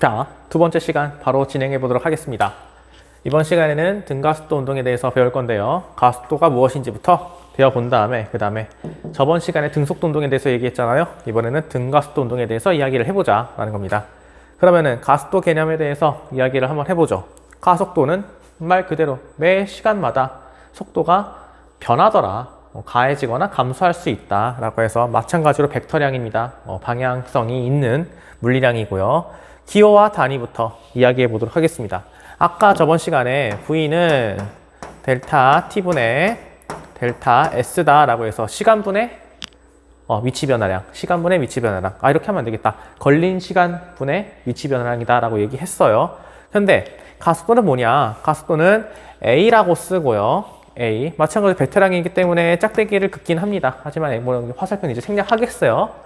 자, 두 번째 시간 바로 진행해 보도록 하겠습니다. 이번 시간에는 등가속도 운동에 대해서 배울 건데요. 가속도가 무엇인지부터 배워본 다음에 그 다음에 저번 시간에 등속도 운동에 대해서 얘기했잖아요. 이번에는 등가속도 운동에 대해서 이야기를 해보자 라는 겁니다. 그러면은 가속도 개념에 대해서 이야기를 한번 해보죠. 가속도는 말 그대로 매 시간마다 속도가 변하더라, 가해지거나 감소할 수 있다 라고 해서 마찬가지로 벡터량입니다. 방향성이 있는 물리량이고요. 기호와 단위부터 이야기해 보도록 하겠습니다. 아까 저번 시간에 V는 델타 T분의 델타 S다 라고 해서 시간분의 위치 변화량, 시간분의 위치 변화량. 이렇게 하면 안 되겠다. 걸린 시간분의 위치 변화량이다 라고 얘기했어요. 근데 가속도는 뭐냐? 가속도는 A라고 쓰고요. A. 마찬가지로 벡터량이기 때문에 짝대기를 긋긴 합니다. 하지만 뭐 화살표 이제 생략하겠어요.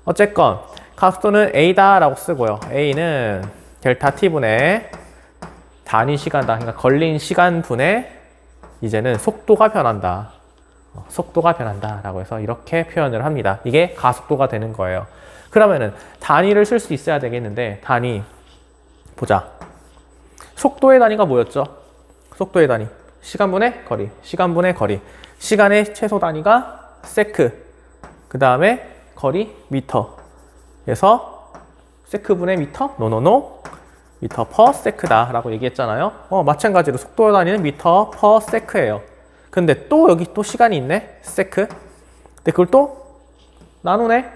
어쨌건 가속도는 A다 라고 쓰고요. A는 델타 T분의 단위 시간다. 그러니까 걸린 시간분의 이제는 속도가 변한다. 속도가 변한다 라고 해서 이렇게 표현을 합니다. 이게 가속도가 되는 거예요. 그러면은 단위를 쓸 수 있어야 되겠는데, 단위 보자. 속도의 단위가 뭐였죠? 속도의 단위 시간분의 거리, 시간분의 거리. 시간의 최소 단위가 세크, 그 다음에 거리 미터. 그래서 세크분의 미터? 노노노. 미터 퍼 세크다 라고 얘기했잖아요. 마찬가지로 속도의 단위는 미터 퍼 세크예요. 근데 또 여기 또 시간이 있네. 세크. 근데 그걸 또 나누네.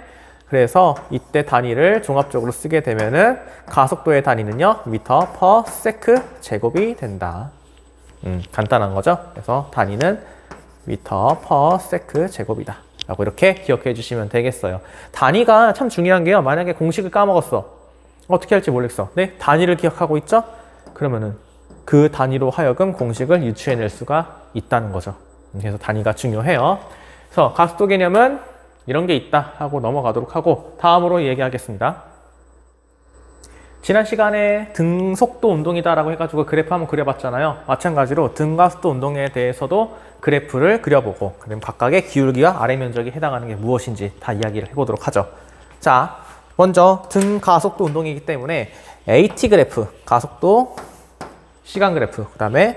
그래서 이때 단위를 종합적으로 쓰게 되면은 가속도의 단위는요, 미터 퍼 세크 제곱이 된다. 간단한 거죠. 그래서 단위는 미터 퍼 세크 제곱이다 라고 이렇게 기억해 주시면 되겠어요. 단위가 참 중요한 게요. 만약에 공식을 까먹었어. 어떻게 할지 모르겠어. 네, 단위를 기억하고 있죠? 그러면은 그 단위로 하여금 공식을 유추해낼 수가 있다는 거죠. 그래서 단위가 중요해요. 그래서 가속도 개념은 이런 게 있다 하고 넘어가도록 하고 다음으로 얘기하겠습니다. 지난 시간에 등속도 운동이다 라고 해가지고 그래프 한번 그려봤잖아요. 마찬가지로 등가속도 운동에 대해서도 그래프를 그려보고, 그럼 각각의 기울기와 아래 면적이 해당하는 게 무엇인지 다 이야기를 해보도록 하죠. 자, 먼저 등가속도 운동이기 때문에 AT 그래프, 가속도, 시간 그래프, 그 다음에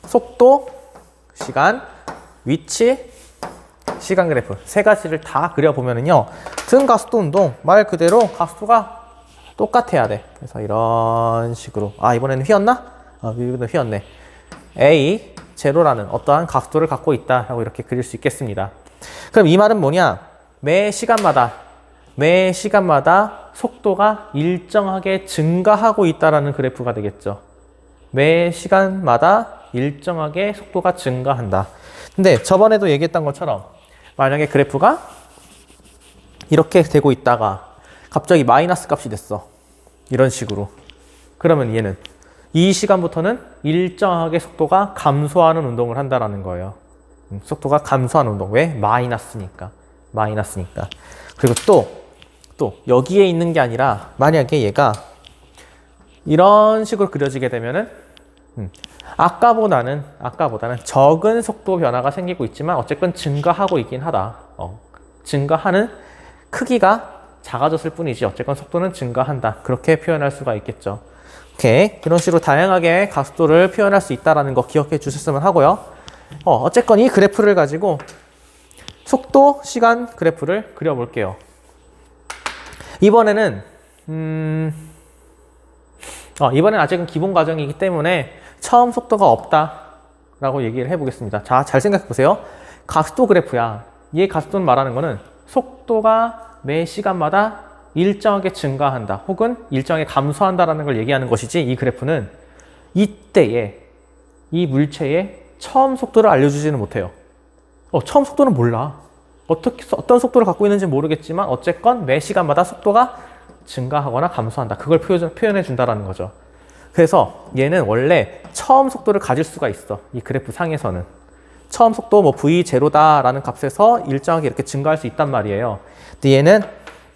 속도, 시간, 위치, 시간 그래프 세 가지를 다 그려보면은요, 등가속도 운동 말 그대로 가속도가 똑같아야 돼. 그래서 이런 식으로, 이번에는 휘었나? 이번에는 휘었네. A 제로라는 어떠한 가속도를 갖고 있다라고 이렇게 그릴 수 있겠습니다. 그럼 이 말은 뭐냐? 매 시간마다 속도가 일정하게 증가하고 있다라는 그래프가 되겠죠. 매 시간마다 일정하게 속도가 증가한다. 근데 저번에도 얘기했던 것처럼 만약에 그래프가 이렇게 되고 있다가 갑자기 마이너스 값이 됐어. 이런 식으로. 그러면 얘는 이 시간부터는 일정하게 속도가 감소하는 운동을 한다라는 거예요. 속도가 감소하는 운동. 왜? 마이너스니까. 그리고 또 여기에 있는 게 아니라 만약에 얘가 이런 식으로 그려지게 되면은 아까보다는 적은 속도 변화가 생기고 있지만 어쨌건 증가하고 있긴 하다. 증가하는 크기가 작아졌을 뿐이지 어쨌건 속도는 증가한다. 그렇게 표현할 수가 있겠죠. 오케이. 그런 식으로 다양하게 가속도를 표현할 수 있다는 거 기억해 주셨으면 하고요. 어쨌건 이 그래프를 가지고 속도, 시간 그래프를 그려볼게요. 이번에는 아직은 기본 과정이기 때문에 처음 속도가 없다라고 얘기를 해보겠습니다. 자, 잘 생각해 보세요. 가속도 그래프야. 이 가속도는 말하는 거는 속도가 매 시간마다 일정하게 증가한다 혹은 일정하게 감소한다라는 걸 얘기하는 것이지, 이 그래프는 이때에 이 물체의 처음 속도를 알려주지는 못해요. 처음 속도는 몰라. 어떤 속도를 갖고 있는지 모르겠지만 어쨌건 매 시간마다 속도가 증가하거나 감소한다. 그걸 표현해 준다라는 거죠. 그래서 얘는 원래 처음 속도를 가질 수가 있어. 이 그래프 상에서는. 처음 속도 V0다라는 값에서 일정하게 이렇게 증가할 수 있단 말이에요. 근데 얘는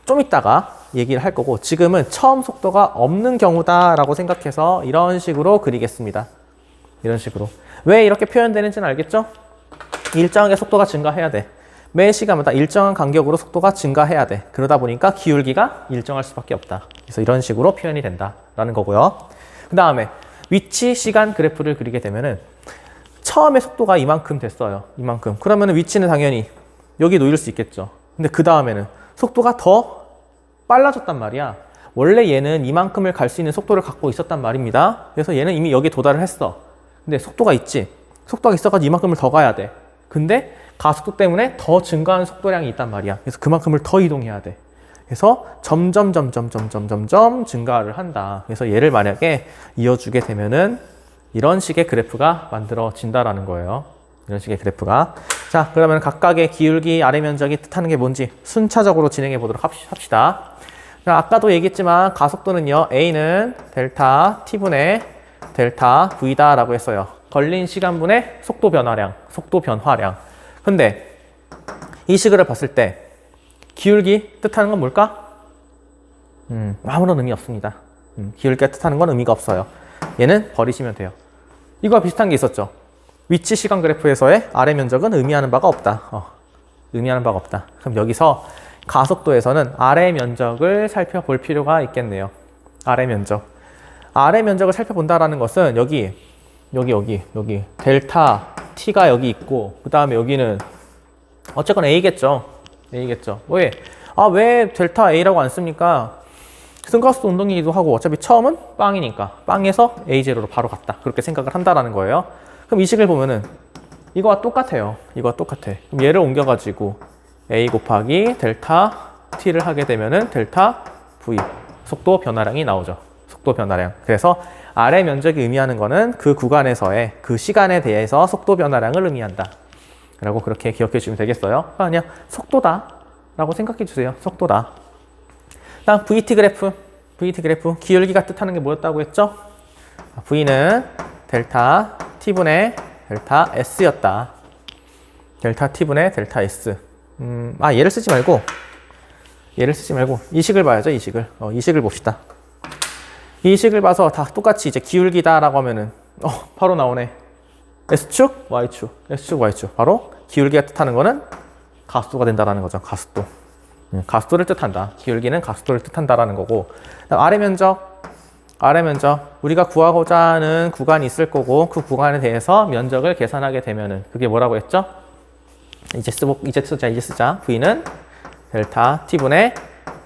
좀 이따가 얘기를 할 거고, 지금은 처음 속도가 없는 경우다라고 생각해서 이런 식으로 그리겠습니다. 이런 식으로. 왜 이렇게 표현되는지는 알겠죠? 일정하게 속도가 증가해야 돼. 매 시간마다 일정한 간격으로 속도가 증가해야 돼. 그러다 보니까 기울기가 일정할 수밖에 없다. 그래서 이런 식으로 표현이 된다라는 거고요. 그 다음에 위치, 시간 그래프를 그리게 되면은 처음에 속도가 이만큼 됐어요. 이만큼. 그러면은 위치는 당연히 여기 놓일 수 있겠죠. 근데 그 다음에는 속도가 더 빨라졌단 말이야. 원래 얘는 이만큼을 갈 수 있는 속도를 갖고 있었단 말입니다. 그래서 얘는 이미 여기 도달을 했어. 근데 속도가 있지. 속도가 있어가지고 이만큼을 더 가야 돼. 근데 가속도 때문에 더 증가하는 속도량이 있단 말이야. 그래서 그만큼을 더 이동해야 돼. 그래서 점점 증가를 한다. 그래서 얘를 만약에 이어주게 되면은 이런 식의 그래프가 만들어진다라는 거예요. 이런 식의 그래프가. 자, 그러면 각각의 기울기, 아래 면적이 뜻하는 게 뭔지 순차적으로 진행해 보도록 합시다. 자, 아까도 얘기했지만 가속도는요, A는 델타 T분의 델타 V다 라고 했어요. 걸린 시간분의 속도 변화량, 속도 변화량. 근데 이 식을 봤을 때 기울기 뜻하는 건 뭘까? 아무런 의미 없습니다. 기울기가 뜻하는 건 의미가 없어요. 얘는 버리시면 돼요. 이거와 비슷한 게 있었죠. 위치 시간 그래프에서의 아래 면적은 의미하는 바가 없다. 의미하는 바가 없다. 그럼 여기서 가속도에서는 아래 면적을 살펴볼 필요가 있겠네요. 아래 면적. 아래 면적을 살펴본다라는 것은 여기 델타 T가 여기 있고 그 다음에 여기는 어쨌거나 A겠죠. A겠죠. 왜? 왜 델타 A라고 안 씁니까? 등가속도 운동이기도 하고 어차피 처음은 빵이니까 빵에서 A0로 바로 갔다. 그렇게 생각을 한다라는 거예요. 그럼 이 식을 보면은 이거와 똑같아요. 이거와 똑같아. 그럼 얘를 옮겨가지고 A 곱하기 델타 T를 하게 되면은 델타 V 속도 변화량이 나오죠. 속도 변화량. 그래서 아래 면적이 의미하는 거는 그 구간에서의 그 시간에 대해서 속도 변화량을 의미한다. 라고 그렇게 기억해 주시면 되겠어요. 그냥 속도다 라고 생각해 주세요. 속도다. 다음 VT 그래프. 기울기가 뜻하는 게 뭐였다고 했죠? V는 델타 T분의 델타 S였다. 델타 T분의 델타 S. 얘를 쓰지 말고 이 식을 봐야죠. 이 식을 봅시다. 이 식을 봐서 다 똑같이 이제 기울기다라고 하면은 바로 나오네. S축, Y축, S축, Y축. 바로 기울기가 뜻하는 거는 가속도가 된다라는 거죠. 가속도. 가속도를 뜻한다. 기울기는 가속도를 뜻한다라는 거고. 아래 면적. 우리가 구하고자 하는 구간이 있을 거고 그 구간에 대해서 면적을 계산하게 되면은 그게 뭐라고 했죠? 이제 쓰자. V는 델타 T분의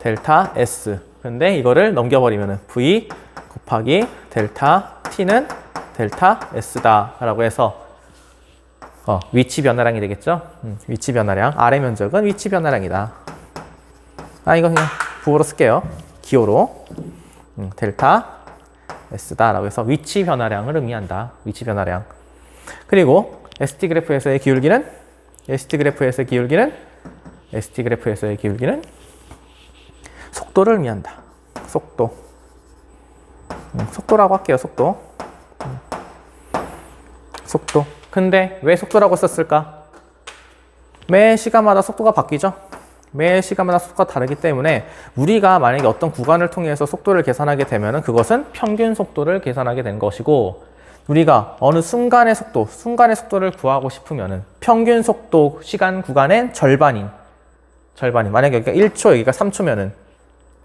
델타 S. 근데 이거를 넘겨버리면은 V 곱하기 델타 T는 델타 S다 라고 해서 위치 변화량이 되겠죠? 위치 변화량. 아래 면적은 위치 변화량이다. 이거 그냥 부호로 쓸게요. 기호로. 델타 S다 라고 해서 위치 변화량을 의미한다. 위치 변화량. 그리고 ST 그래프에서의 기울기는 속도를 의미한다. 속도라고 할게요. 속도. 근데 왜 속도라고 썼을까? 매 시간마다 속도가 바뀌죠. 매 시간마다 속도가 다르기 때문에 우리가 만약에 어떤 구간을 통해서 속도를 계산하게 되면 그것은 평균 속도를 계산하게 된 것이고 우리가 어느 순간의 속도를 구하고 싶으면 평균 속도 시간 구간의 절반인 만약에 여기가 1초 여기가 3초면은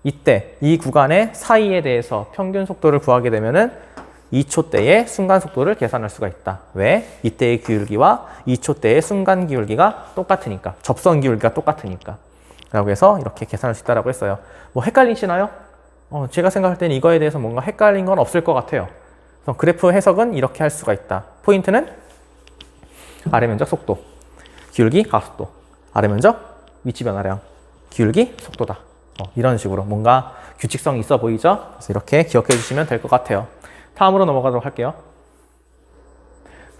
이때 이 구간의 사이에 대해서 평균 속도를 구하게 되면은 2초 때의 순간 속도를 계산할 수가 있다. 왜? 이때의 기울기와 2초 때의 순간 기울기가 똑같으니까. 접선 기울기가 똑같으니까. 라고 해서 이렇게 계산할 수 있다고 했어요. 뭐 헷갈리시나요? 제가 생각할 때는 이거에 대해서 뭔가 헷갈린 건 없을 것 같아요. 그래서 그래프 해석은 이렇게 할 수가 있다. 포인트는 아래 면적 속도, 기울기 가속도, 아래 면적 위치 변화량, 기울기 속도다. 이런 식으로 뭔가 규칙성이 있어 보이죠? 그래서 이렇게 기억해 주시면 될 것 같아요. 다음으로 넘어가도록 할게요.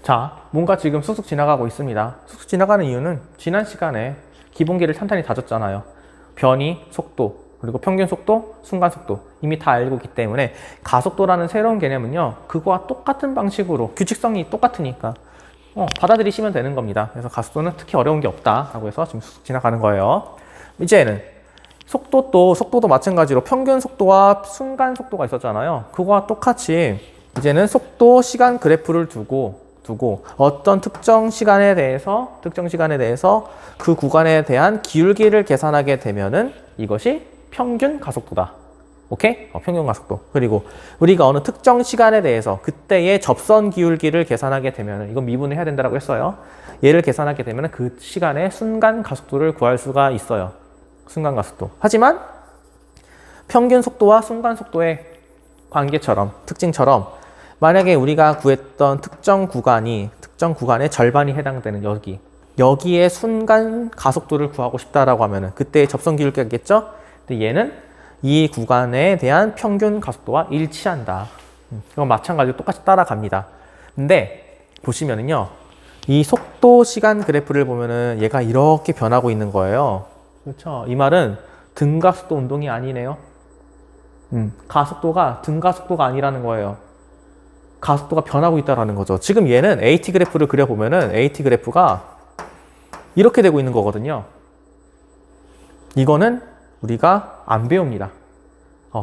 자, 뭔가 지금 쑥쑥 지나가고 있습니다. 쑥쑥 지나가는 이유는 지난 시간에 기본기를 탄탄히 다졌잖아요. 변이, 속도, 그리고 평균 속도, 순간 속도 이미 다 알고 있기 때문에 가속도라는 새로운 개념은요. 그거와 똑같은 방식으로 규칙성이 똑같으니까 받아들이시면 되는 겁니다. 그래서 가속도는 특히 어려운 게 없다라고 해서 지금 쑥쑥 지나가는 거예요. 이제는 속도도 마찬가지로 평균 속도와 순간 속도가 있었잖아요. 그거와 똑같이 이제는 속도, 시간 그래프를 두고 두고 어떤 특정 시간에 대해서 그 구간에 대한 기울기를 계산하게 되면은 이것이 평균 가속도다. 오케이? 평균 가속도. 그리고 우리가 어느 특정 시간에 대해서 그때의 접선 기울기를 계산하게 되면 이건 미분을 해야 된다고 했어요. 얘를 계산하게 되면 그 시간의 순간 가속도를 구할 수가 있어요. 순간 가속도. 하지만 평균 속도와 순간 속도의 관계처럼, 특징처럼 만약에 우리가 구했던 특정 구간의 절반이 해당되는 여기에 순간 가속도를 구하고 싶다라고 하면은 그때의 접선 기울기겠죠? 근데 얘는 이 구간에 대한 평균 가속도와 일치한다. 이건 마찬가지로 똑같이 따라갑니다. 근데 보시면은요, 이 속도 시간 그래프를 보면은 얘가 이렇게 변하고 있는 거예요. 그렇죠? 이 말은 등가속도 운동이 아니네요. 가속도가 등가속도가 아니라는 거예요. 가속도가 변하고 있다는 거죠. 지금 얘는 AT 그래프를 그려보면은 AT 그래프가 이렇게 되고 있는 거거든요. 이거는 우리가 안 배웁니다.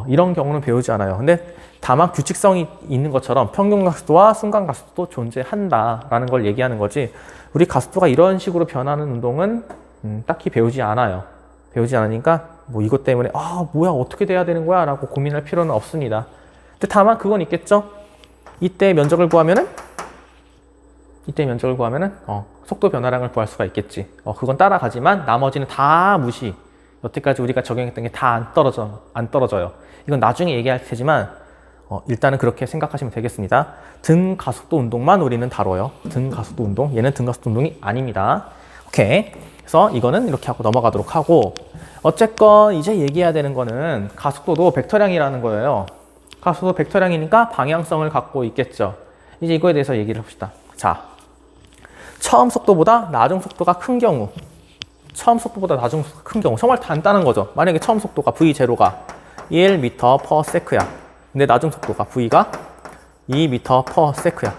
이런 경우는 배우지 않아요. 근데 다만 규칙성이 있는 것처럼 평균 가속도와 순간 가속도도 존재한다라는 걸 얘기하는 거지, 우리 가속도가 이런 식으로 변하는 운동은 딱히 배우지 않아요. 배우지 않으니까 뭐 이것 때문에 뭐야 어떻게 돼야 되는 거야 라고 고민할 필요는 없습니다. 근데 다만 그건 있겠죠. 이때 면적을 구하면은 속도 변화량을 구할 수가 있겠지. 그건 따라가지만 나머지는 다 무시. 여태까지 우리가 적용했던 게 다 안 떨어져요. 이건 나중에 얘기할 테지만 일단은 그렇게 생각하시면 되겠습니다. 등 가속도 운동만 우리는 다뤄요. 등 가속도 운동. 얘는 등 가속도 운동이 아닙니다. 오케이. 그래서 이거는 이렇게 하고 넘어가도록 하고, 어쨌건 이제 얘기해야 되는 거는 가속도도 벡터량이라는 거예요. 가속도 벡터량이니까 방향성을 갖고 있겠죠. 이제 이거에 대해서 얘기를 해봅시다. 자, 처음 속도보다 나중 속도가 큰 경우, 정말 간단한 거죠. 만약에 처음 속도가 V0가 1m/s야. 근데 나중 속도가 V가 2m/s야.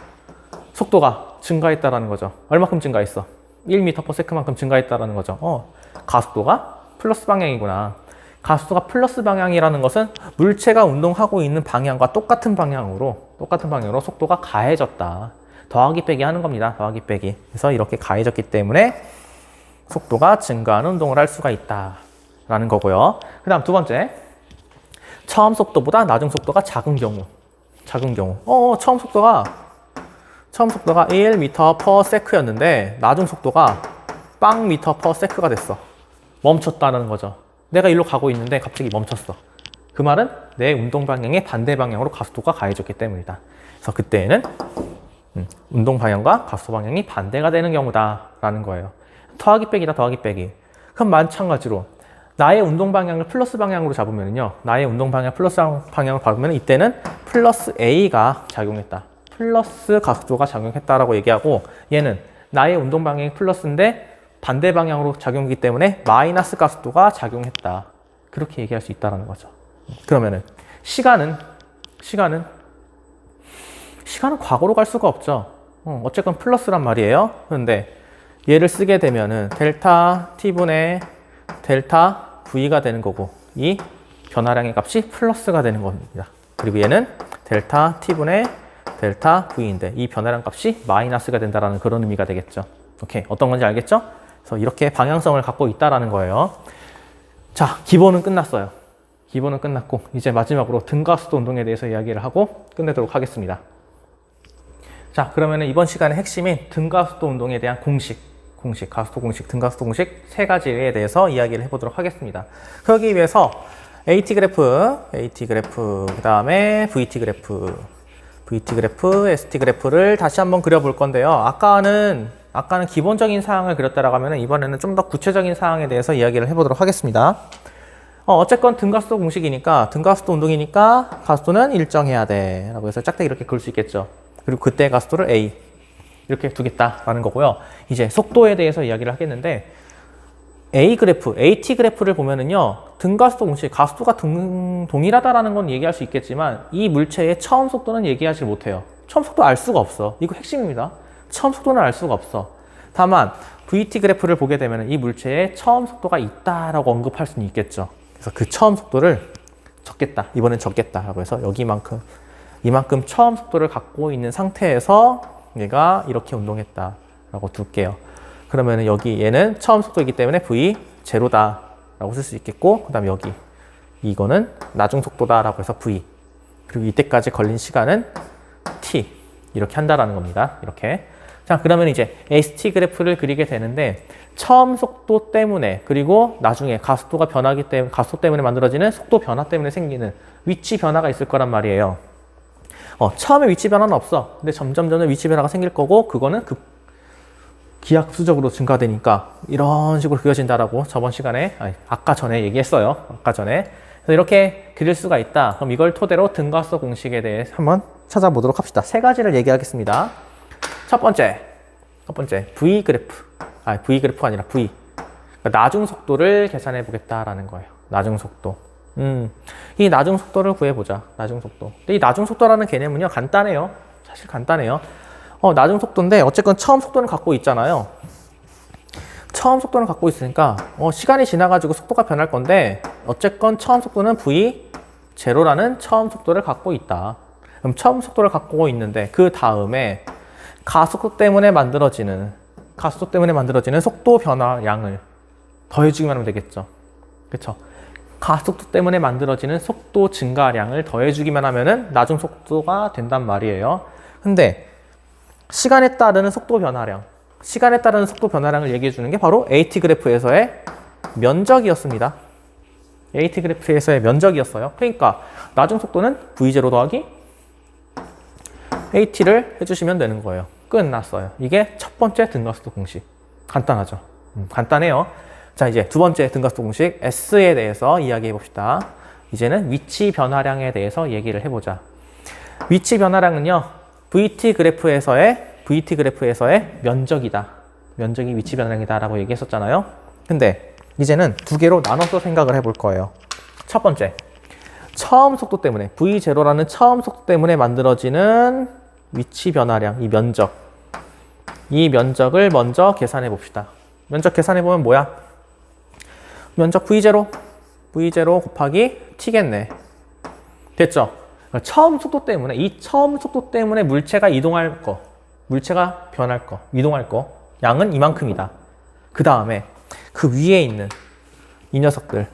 속도가 증가했다라는 거죠. 얼마큼 증가했어? 1m/s만큼 증가했다라는 거죠. 가속도가 플러스 방향이구나. 가속도가 플러스 방향이라는 것은 물체가 운동하고 있는 방향과 똑같은 방향으로 속도가 가해졌다. 더하기 빼기 하는 겁니다. 더하기 빼기. 그래서 이렇게 가해졌기 때문에 속도가 증가하는 운동을 할 수가 있다라는 거고요. 그 다음 두 번째, 처음 속도보다 나중 속도가 작은 경우. 처음 속도가 1m/s였는데 나중 속도가 빵 m/s가 됐어. 멈췄다는 거죠. 내가 일로 가고 있는데 갑자기 멈췄어. 그 말은 내 운동 방향의 반대 방향으로 가속도가 가해졌기 때문이다. 그래서 그때는 운동 방향과 가속도 방향이 반대가 되는 경우다라는 거예요. 더하기 빼기다, 더하기 빼기. 그럼 마찬가지로 나의 운동 방향을 플러스 방향으로 잡으면요, 이때는 플러스 A가 작용했다. 플러스 가속도가 작용했다라고 얘기하고, 얘는 나의 운동 방향이 플러스인데 반대 방향으로 작용이기 때문에 마이너스 가속도가 작용했다. 그렇게 얘기할 수 있다는 거죠. 그러면은 시간은 과거로 갈 수가 없죠. 어쨌건 플러스란 말이에요. 그런데 얘를 쓰게 되면은 델타 t분의 델타 v가 되는 거고, 이 변화량의 값이 플러스가 되는 겁니다. 그리고 얘는 델타 t분의 델타 v인데 이 변화량 값이 마이너스가 된다라는 그런 의미가 되겠죠. 오케이, 어떤 건지 알겠죠? 그래서 이렇게 방향성을 갖고 있다라는 거예요. 자, 기본은 끝났어요. 기본은 끝났고 이제 마지막으로 등가속도 운동에 대해서 이야기를 하고 끝내도록 하겠습니다. 자, 그러면 이번 시간의 핵심인 등가속도 운동에 대한 가속도 공식, 등가속도 공식 세 가지에 대해서 이야기를 해보도록 하겠습니다. 그러기 위해서 AT 그래프, 그 다음에 VT 그래프, ST 그래프를 다시 한번 그려볼 건데요. 아까는 기본적인 사항을 그렸다라고 하면 이번에는 좀 더 구체적인 사항에 대해서 이야기를 해보도록 하겠습니다. 어쨌건 등가속도 공식이니까, 등가속도 운동이니까 가속도는 일정해야 돼 라고 해서 짝대기 이렇게 그릴 수 있겠죠. 그리고 그때 가속도를 A 이렇게 두겠다라는 거고요. 이제 속도에 대해서 이야기를 하겠는데, AT 그래프를 보면은요, 등가속도 공식, 가속도가 동일하다라는 건 얘기할 수 있겠지만 이 물체의 처음 속도는 얘기하지 못해요. 처음 속도 알 수가 없어. 이거 핵심입니다. 처음 속도는 알 수가 없어. 다만 VT 그래프를 보게 되면 이 물체의 처음 속도가 있다라고 언급할 수는 있겠죠. 그래서 그 처음 속도를 적겠다. 이번엔 적겠다라고 해서 이만큼 처음 속도를 갖고 있는 상태에서 얘가 이렇게 운동했다라고 둘게요. 그러면 여기 얘는 처음 속도이기 때문에 V 제로다 라고 쓸 수 있겠고, 그 다음에 여기 이거는 나중 속도다 라고 해서 V, 그리고 이때까지 걸린 시간은 T 이렇게 한다라는 겁니다. 이렇게. 자, 그러면 이제 ST 그래프를 그리게 되는데, 처음 속도 때문에 그리고 나중에 가속도가 변하기 때문에, 가속도 때문에 만들어지는 속도 변화 때문에 생기는 위치 변화가 있을 거란 말이에요. 처음에 위치 변화는 없어. 근데 점점 위치 변화가 생길 거고, 그거는 기하급수적으로 증가되니까 이런 식으로 그려진다라고 저번 시간에, 아까 전에 얘기했어요. 아까 전에. 그래서 이렇게 그릴 수가 있다. 그럼 이걸 토대로 등가속도 공식에 대해 한번 찾아보도록 합시다. 세 가지를 얘기하겠습니다. 첫 번째 V 그래프. V 그래프가 아니라 V. 그러니까 나중 속도를 계산해 보겠다라는 거예요. 나중 속도. 이 나중 속도를 구해보자. 나중 속도. 근데 이 나중 속도라는 개념은요, 간단해요. 사실 간단해요. 나중 속도인데 어쨌건 처음 속도는 갖고 있잖아요. 처음 속도는 갖고 있으니까 시간이 지나가지고 속도가 변할 건데, 어쨌건 처음 속도는 V0라는 처음 속도를 갖고 있다. 그럼 처음 속도를 갖고 있는데, 그 다음에 가속도 때문에 만들어지는 속도 변화량을 더해주기만 하면 되겠죠. 그렇죠? 가속도 때문에 만들어지는 속도 증가량을 더해주기만 하면은 나중 속도가 된단 말이에요. 근데 시간에 따르는 속도 변화량을 얘기해 주는 게 바로 AT 그래프에서의 면적이었습니다. AT 그래프에서의 면적이었어요. 그러니까 나중 속도는 V0 더하기 AT를 해주시면 되는 거예요. 끝났어요. 이게 첫 번째 등가속도 공식. 간단하죠? 간단해요. 자, 이제 두 번째 등가속도 공식 S에 대해서 이야기해 봅시다. 이제는 위치 변화량에 대해서 얘기를 해보자. 위치 변화량은요, VT 그래프에서의 면적이다. 면적이 위치 변화량이다 라고 얘기했었잖아요. 근데 이제는 두 개로 나눠서 생각을 해볼 거예요. 첫 번째, 처음 속도 때문에, V0라는 처음 속도 때문에 만들어지는 위치 변화량, 이 면적을 먼저 계산해 봅시다. 면적 계산해 보면 뭐야? 면적 V0 곱하기 T겠네. 됐죠? 처음 속도 때문에, 이 처음 속도 때문에 물체가 이동할 거, 이동할 거, 양은 이만큼이다. 그 다음에 그 위에 있는 이 녀석들은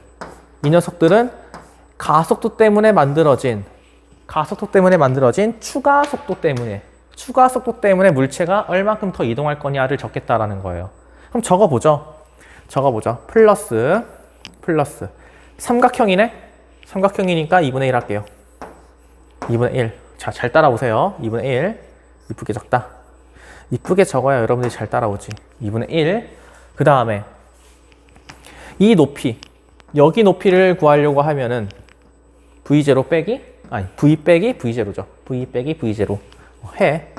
가속도 때문에 만들어진 추가 속도 때문에 물체가 얼만큼 더 이동할 거냐를 적겠다라는 거예요. 그럼 적어보죠. 플러스 삼각형이네? 삼각형이니까 2분의 1 할게요. 2분의 1. 자, 잘 따라오세요. 2분의 1. 이쁘게 적다. 이쁘게 적어야 여러분들이 잘 따라오지. 2분의 1. 그 다음에 이 높이, 여기 높이를 구하려고 하면은 V0 빼기, V 빼기 V0죠. V 빼기 V0 해.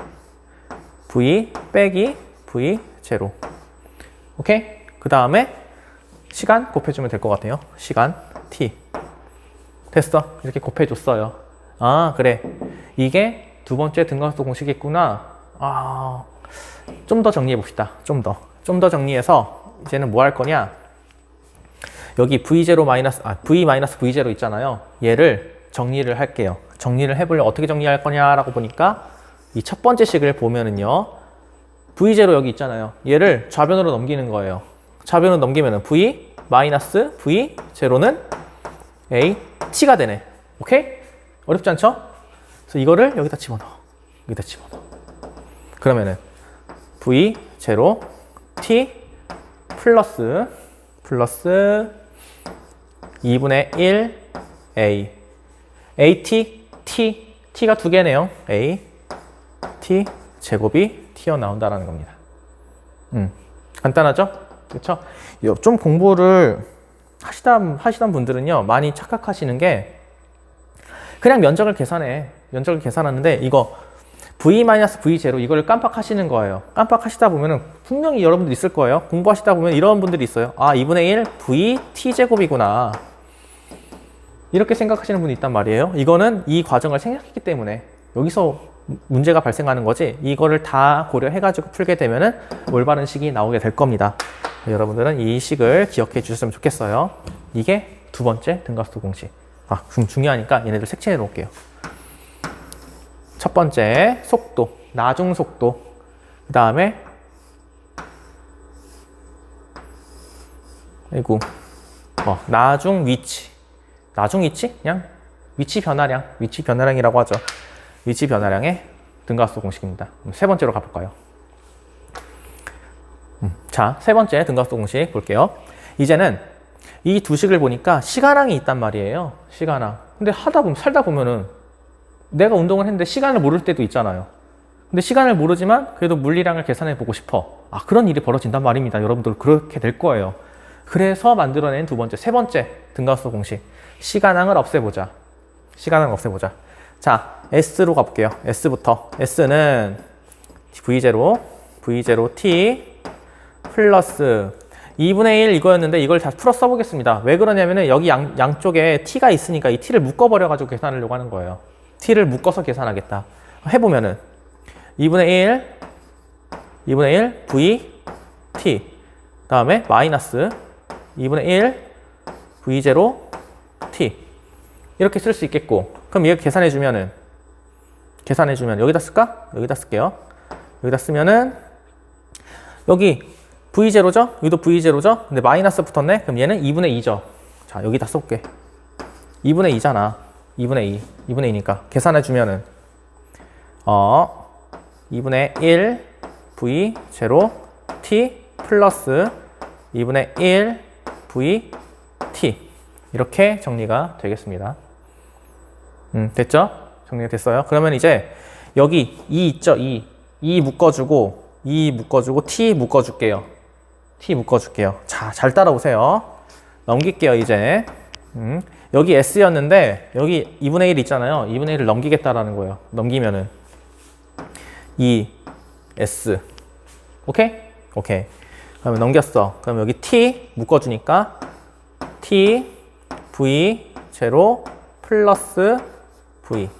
V 빼기 V0. 오케이? 그 다음에 시간 곱해주면 될 것 같아요. 시간 T. 됐어. 이렇게 곱해줬어요. 아, 그래. 이게 두 번째 등가속도 공식이겠구나. 좀 더 정리해 봅시다. 좀 더 정리해서 이제는 뭐 할 거냐? 여기 V-V0 있잖아요. 얘를 정리를 할게요. 정리를 해보려면 어떻게 정리할 거냐라고 보니까 이 첫 번째 식을 보면은요, V0 여기 있잖아요. 얘를 좌변으로 넘기는 거예요. 좌변으로 넘기면은 V-V0는 AT가 되네. 오케이? 어렵지 않죠? 그래서 이거를 여기다 집어넣어. 그러면은 V0 T 플러스 2분의 1 A AT T가 두 개네요. A T 제곱이 튀어나온다라는 겁니다. 간단하죠? 그렇죠? 좀 공부를 하시던 분들은요, 많이 착각하시는 게 그냥 면적을 계산하는데 이거 V-V0 이걸 깜빡하시는 거예요. 깜빡하시다 보면은 분명히 여러분들 있을 거예요. 공부하시다 보면 이런 분들이 있어요. 2분의 1 V T제곱이구나. 이렇게 생각하시는 분이 있단 말이에요. 이거는 이 과정을 생략했기 때문에 여기서 문제가 발생하는 거지, 이거를 다 고려해가지고 풀게 되면은 올바른 식이 나오게 될 겁니다. 여러분들은 이 식을 기억해 주셨으면 좋겠어요. 이게 두 번째 등가속도 공식. 중요하니까 얘네들 색칠해 놓을게요. 첫 번째 속도, 나중 속도. 그 다음에 아이고 나중 위치 그냥 위치 변화량이라고 하죠. 위치 변화량의 등가속도 공식입니다. 세 번째로 가볼까요? 자, 세 번째 등가속도 공식 볼게요. 이제는 이 두 식을 보니까 시간항이 있단 말이에요. 시간항. 근데 살다 보면은 내가 운동을 했는데 시간을 모를 때도 있잖아요. 근데 시간을 모르지만 그래도 물리량을 계산해 보고 싶어. 그런 일이 벌어진단 말입니다. 여러분들 그렇게 될 거예요. 그래서 만들어낸 세 번째 등가속도 공식. 시간항을 없애보자. 자, S로 가볼게요. S부터. S는 V0 T 플러스 2분의 1 이거였는데 이걸 다 풀어 써보겠습니다. 왜 그러냐면은 여기 양쪽에 T가 있으니까 이 T를 묶어버려가지고 계산하려고 하는 거예요. T를 묶어서 계산하겠다. 해보면은 2분의 1 V T 그 다음에 마이너스 2분의 1 V0 T 이렇게 쓸 수 있겠고, 그럼 이거 계산해주면 여기다 쓸까? 여기다 쓸게요. 여기다 쓰면은 여기 V0죠? 여기도 V0죠? 근데 마이너스 붙었네? 그럼 얘는 2분의 2죠. 자, 여기다 써볼게. 2분의 2잖아. 2분의 2니까 계산해주면은 2분의 1 V0 T 플러스 2분의 1 V T 이렇게 정리가 되겠습니다. 됐죠? 정리가 됐어요. 그러면 이제 여기 2 있죠? 2 묶어주고 T 묶어줄게요. 자, 잘 따라오세요. 넘길게요, 이제. 여기 S였는데 여기 2분의 1 있잖아요. 2분의 1을 넘기겠다라는 거예요. 넘기면은 2S. 오케이? 그러면 넘겼어. 그럼 여기 T 묶어주니까 T V0 플러스 V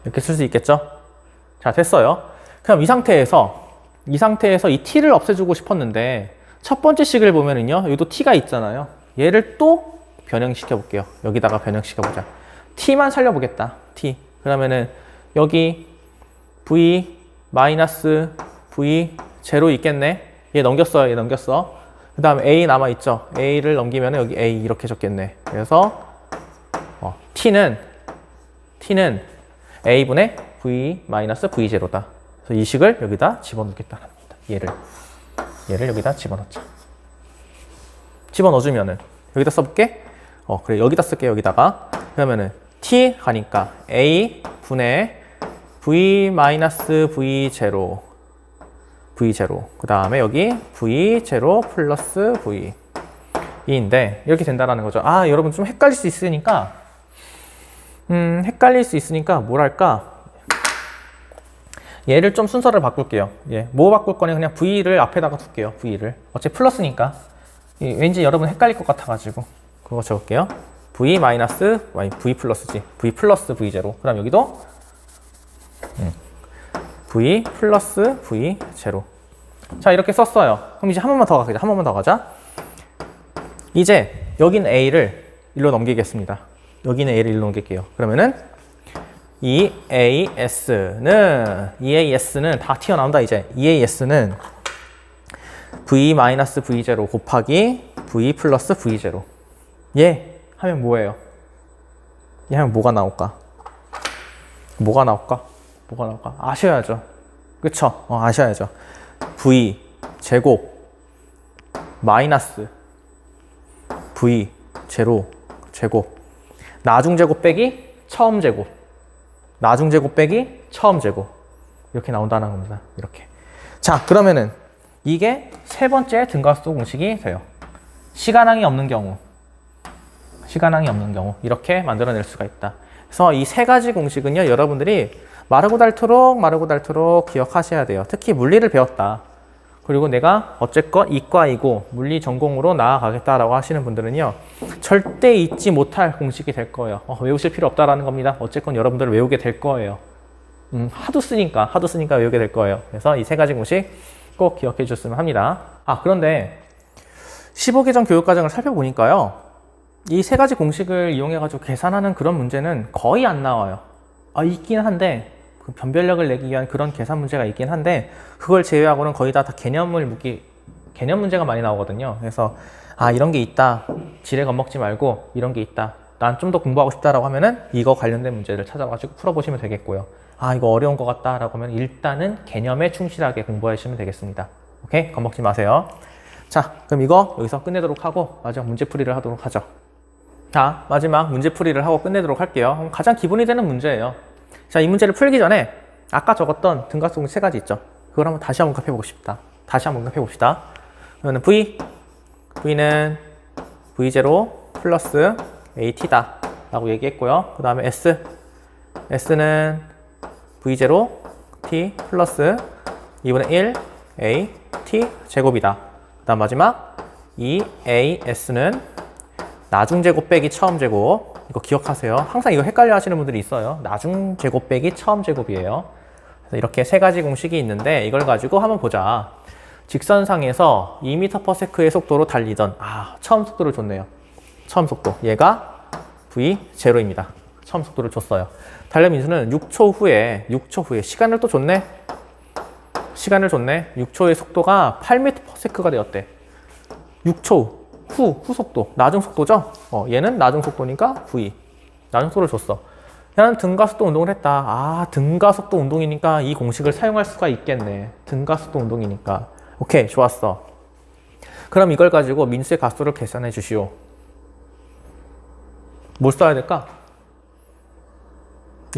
이렇게 쓸 수 있겠죠? 자, 됐어요. 그럼 이 상태에서 이 T를 없애주고 싶었는데 첫 번째 식을 보면은요, 여기도 T가 있잖아요. 얘를 또 변형시켜 볼게요. 여기다가 변형시켜 보자. T만 살려보겠다. T. 그러면은 여기 V 마이너스 V 제로 있겠네. 얘 넘겼어. 그 다음에 A 남아있죠. A를 넘기면 여기 A 이렇게 적겠네. 그래서 T는 A분의 V 마이너스 V0다. 그래서 이 식을 여기다 집어넣겠다는 겁니다. 얘를 여기다 집어넣자. 집어넣어주면은 여기다 써볼게. 그래, 여기다 쓸게. 여기다가. 그러면은 T 가니까 A 분의 V 마이너스 V0 그 다음에 여기 V0 플러스 V 인데 이렇게 된다라는 거죠. 여러분 좀 헷갈릴 수 있으니까 뭐랄까, 얘를 좀 순서를 바꿀게요. 뭐 바꿀 거냐, 그냥 V를 앞에다가 둘게요. V를 어차피 플러스니까 왠지 여러분 헷갈릴 것 같아가지고 그거 적을게요. V 마이너스 V 플러스지. V 플러스 V0. 그 다음 여기도 V 플러스 V0. 자, 이렇게 썼어요. 그럼 이제 한 번만 더 가자. 이제 여긴 A를 일로 넘기겠습니다. 여기는 A를 일로 넘길게요. 그러면은 EAS는 다 튀어나온다. 이제 EAS는 V 마이너스 V0 곱하기 V 플러스 V0. 얘 하면 뭐예요? 얘 하면 뭐가 나올까? 아셔야죠. 그쵸? 아셔야죠. V 제곱 마이너스 V 제로 제곱 나중 제곱 빼기 처음 제곱 나중 제곱 빼기 처음 제곱 이렇게 나온다는 겁니다. 이렇게. 자, 그러면은 이게 세 번째 등가속도 공식이 돼요. 시간항이 없는 경우 이렇게 만들어낼 수가 있다. 그래서 이 세 가지 공식은요, 여러분들이 마르고 닳도록 기억하셔야 돼요. 특히 물리를 배웠다. 그리고 내가 어쨌건 이과이고 물리 전공으로 나아가겠다라고 하시는 분들은요, 절대 잊지 못할 공식이 될 거예요. 외우실 필요 없다라는 겁니다. 어쨌건 여러분들 외우게 될 거예요. 하도 쓰니까 외우게 될 거예요. 그래서 이 세 가지 공식 꼭 기억해 주셨으면 합니다. 그런데 15계정 교육과정을 살펴보니까요, 이 세 가지 공식을 이용해 가지고 계산하는 그런 문제는 거의 안 나와요. 있긴 한데 그 변별력을 내기 위한 그런 계산 문제가 있긴 한데 그걸 제외하고는 거의 다 개념 문제가 많이 나오거든요. 그래서 이런 게 있다. 지레 겁먹지 말고 이런 게 있다. 난 좀 더 공부하고 싶다라고 하면은 이거 관련된 문제를 찾아가지고 풀어보시면 되겠고요. 이거 어려운 것 같다라고 하면 일단은 개념에 충실하게 공부하시면 되겠습니다. 오케이? 겁먹지 마세요. 자, 그럼 이거 여기서 끝내도록 하고 마지막 문제풀이를 하도록 하죠. 자, 마지막 문제풀이를 하고 끝내도록 할게요. 가장 기본이 되는 문제예요. 자, 이 문제를 풀기 전에 아까 적었던 등가속 세 가지 있죠. 그걸 한번 다시 한번 해보고 싶다. 다시 한번 해봅시다. 그러면 V는 V0 플러스 AT다 라고 얘기했고요. 그 다음에 S는 V0 T 플러스 2분의 1 A T 제곱이다. 그 다음 마지막 2AS는 나중 제곱 빼기 처음 제곱. 이거 기억하세요. 항상 이거 헷갈려 하시는 분들이 있어요. 나중 제곱 빼기 처음 제곱이에요. 그래서 이렇게 세 가지 공식이 있는데 이걸 가지고 한번 보자. 직선상에서 2m/s의 속도로 달리던 처음 속도를 줬네요. 처음 속도. 얘가 V0입니다. 처음 속도를 줬어요. 달력 민수는 6초 후에 시간을 또 줬네. 시간을 줬네. 6초의 속도가 8m/s가 되었대. 6초 후 속도. 나중 속도죠? 얘는 나중 속도니까 V. 나중 속도를 줬어. 얘는 등가속도 운동을 했다. 등가속도 운동이니까 이 공식을 사용할 수가 있겠네. 등가속도 운동이니까. 오케이, 좋았어. 그럼 이걸 가지고 민수의 가속도를 계산해 주시오. 뭘 써야 될까?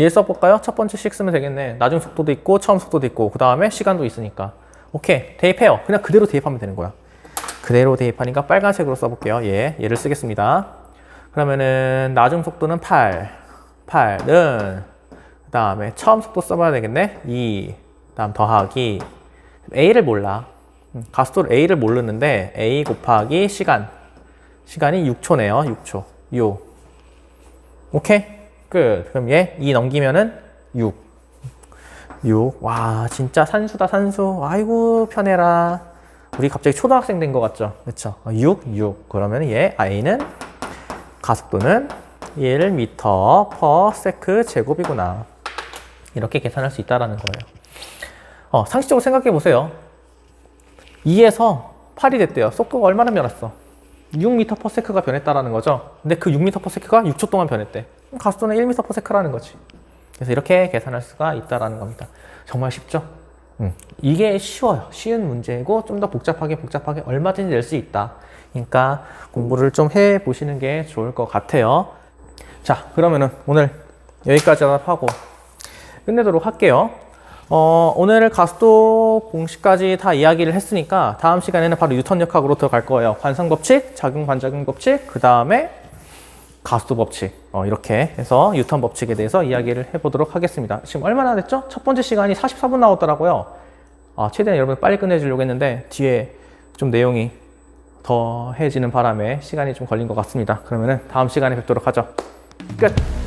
얘 써볼까요? 첫 번째 식 쓰면 되겠네. 나중 속도도 있고 처음 속도도 있고 그 다음에 시간도 있으니까. 오케이, 대입해요. 그냥 그대로 대입하면 되는 거야. 그대로 대입하니까 빨간색으로 써볼게요. 얘를 쓰겠습니다. 그러면은 나중 속도는 8는 그 다음에 처음 속도 써봐야 되겠네. 2, 그 다음 더하기 A를 몰라. 가속도를 A를 모르는데 A 곱하기 시간이 6초네요. 6초. 오케이? 끝. 그럼 얘 2 넘기면은 6. 와, 진짜 산수다, 산수. 아이고, 편해라. 우리 갑자기 초등학생 된 것 같죠? 그쵸? 6. 그러면 A는 가속도는 1m/s 제곱이구나. 이렇게 계산할 수 있다는 거예요. 상식적으로 생각해 보세요. 2에서 8이 됐대요. 속도가 얼마나 변했어? 6m/s가 변했다라는 거죠. 근데 그 6m/s가 6초 동안 변했대. 가속도는 1m/s라는 거지. 그래서 이렇게 계산할 수가 있다라는 겁니다. 정말 쉽죠? 이게 쉬워요. 쉬운 문제고 좀 더 복잡하게 얼마든지 낼 수 있다. 그러니까 공부를 좀 해보시는 게 좋을 것 같아요. 자, 그러면은 오늘 여기까지 하고 끝내도록 할게요. 오늘 가속도 공식까지 다 이야기를 했으니까 다음 시간에는 바로 뉴턴 역학으로 들어갈 거예요. 관성 법칙, 작용 반작용 법칙, 그 다음에 가속도 법칙. 이렇게 해서 뉴턴 법칙에 대해서 이야기를 해보도록 하겠습니다. 지금 얼마나 됐죠? 첫 번째 시간이 44분 나왔더라고요. 최대한 여러분 빨리 끝내주려고 했는데 뒤에 좀 내용이 더해지는 바람에 시간이 좀 걸린 것 같습니다. 그러면은 다음 시간에 뵙도록 하죠. 끝!